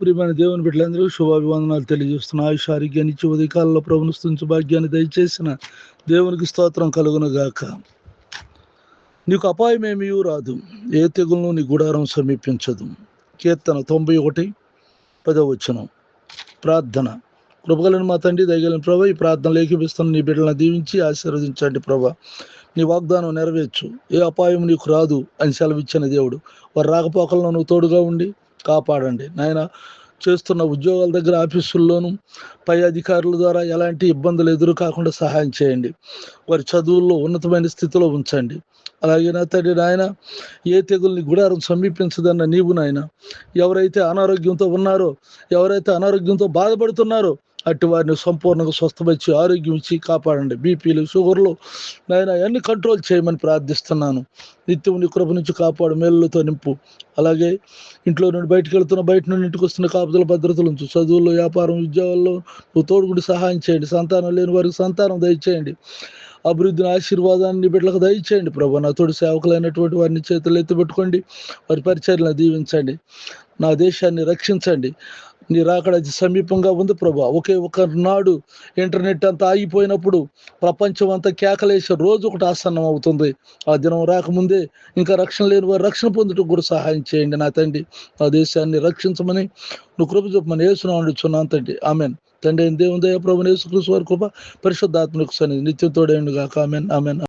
ప్రియమైన దేవుని బిడ్డలందరూ శుభాభివందనాలు తెలియజేస్తున్న ఆయుష ఆరోగ్యాన్ని ఇచ్చి ఉదయకాలంలో ప్రభును స్తుతించు భాగ్యాన్ని దయచేసిన దేవునికి స్తోత్రం కలుగును గాక. నీకు అపాయమేమీ రాదు, ఏ తెగులను నీ గుడారం సమీపించదు. కీర్తన 91:10. ప్రార్థన. కృపగలను మా తండ్రి, దయగలిగిన ప్రభా, ఈ ప్రార్థనలు ఏకీపిస్తున్న నీ బిడ్డలను దీవించి ఆశీర్వదించండి ప్రభా. నీ వాగ్దానం నెరవేర్చు. ఏ అపాయం నీకు రాదు అని సెలవిచ్చిన దేవుడు. వారి రాకపోకలను నువ్వు తోడుగా ఉండి కాపాడండి నాయన. చేస్తున్న ఉద్యోగాల దగ్గర, ఆఫీసుల్లోనూ పై అధికారుల ద్వారా ఎలాంటి ఇబ్బందులు ఎదురు కాకుండా సహాయం చేయండి. వారి చదువుల్లో ఉన్నతమైన స్థితిలో ఉంచండి. అలాగే నా తండ్రి నాయన, ఏ తెగుల్ని గుడారం సమీపించదన్న నీవు నాయన, ఎవరైతే అనారోగ్యంతో ఉన్నారో, ఎవరైతే అనారోగ్యంతో బాధపడుతున్నారో అట్టి వారిని సంపూర్ణంగా స్వస్థపరిచి ఆరోగ్యం ఇచ్చి కాపాడండి. బీపీలు, షుగర్లు నాయన అన్ని కంట్రోల్ చేయమని ప్రార్థిస్తున్నాను. నిత్యం నీ కృప నుంచి కాపాడు, మేలులతో నింపు. అలాగే ఇంట్లో నుండి బయటకు వెళ్తున్న, బయట నుండి ఇంటికి వస్తున్న కాపుదల భద్రతలు ఉంచు. చదువుల్లో, వ్యాపారం, ఉద్యోగాల్లో నువ్వు తోడుగుండి సహాయం చేయండి. సంతానం లేని వారికి సంతానం దయచేయండి. అభివృద్ధిని, ఆశీర్వాదాన్ని నీ బిడ్డలకు దయచేయండి ప్రభా. నా తోటి సేవకులైనటువంటి వారిని చేతులు ఎత్తిపెట్టుకోండి. వారి పరిచర్యలను దీవించండి. నా దేశాన్ని రక్షించండి. నీ రాకడ అతి సమీపంగా ఉంది ప్రభా. ఒకే ఒక నాడు ఇంటర్నెట్ అంతా ఆగిపోయినప్పుడు ప్రపంచం అంతా కేకలేసే రోజు ఒకటి ఆసన్నం అవుతుంది. ఆ దినం రాకముందే ఇంకా రక్షణ లేని వారు రక్షణ పొందుటకు కూడా సహాయం చేయండి నా తండ్రి. నా దేశాన్ని రక్షించమని నువ్వు కృప చెప్పమని యేసునామమున అడుగుచున్నాను తండ్రి. ఆమెన్. తండ్రి అయిన దేవుని దయ, ప్రభువైన యేసుక్రీస్తు వారి కృప, పరిశుద్ధాత్మకు సన్నిధి నిత్యం తోడేయుండుగాక. Amen, amen.